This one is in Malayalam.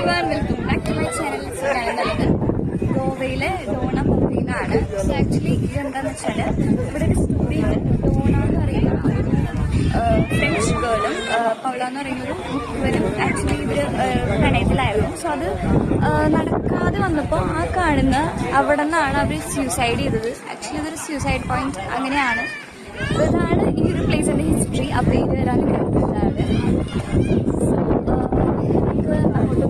everyone, welcome back to my channel. ഞാനുള്ളത് ഗോവയിലെ ഡോണ മൂവിയിലാണ്. സോ ആക്ച്വലി ഇതെന്താന്ന് വെച്ചാൽ ഇവിടെ ഒരു സ്റ്റുഡിയോ ഉണ്ട്. ഡോണ എന്ന് പറയുന്ന ഫ്രഞ്ച് ഗേളും പൗള എന്ന് പറയുന്നൊരു ഇവരും ആക്ച്വലി ഇവര് പ്രണയത്തിലായിരുന്നു. സോ അത് നടക്കാതെ വന്നപ്പോൾ ആ കാണുന്ന അവിടെ നിന്നാണ് അവർ സൂസൈഡ് ചെയ്തത്. ആക്ച്വലി ഇതൊരു സൂസൈഡ് പോയിന്റ് അങ്ങനെയാണ്. ഇതാണ് ഈ ഒരു പ്ലേസിന്റെ ഹിസ്റ്ററി അപ്ഡേറ്റ് വരാൻ കഴിയുന്നതാണ്. നമുക്ക് അങ്ങോട്ട്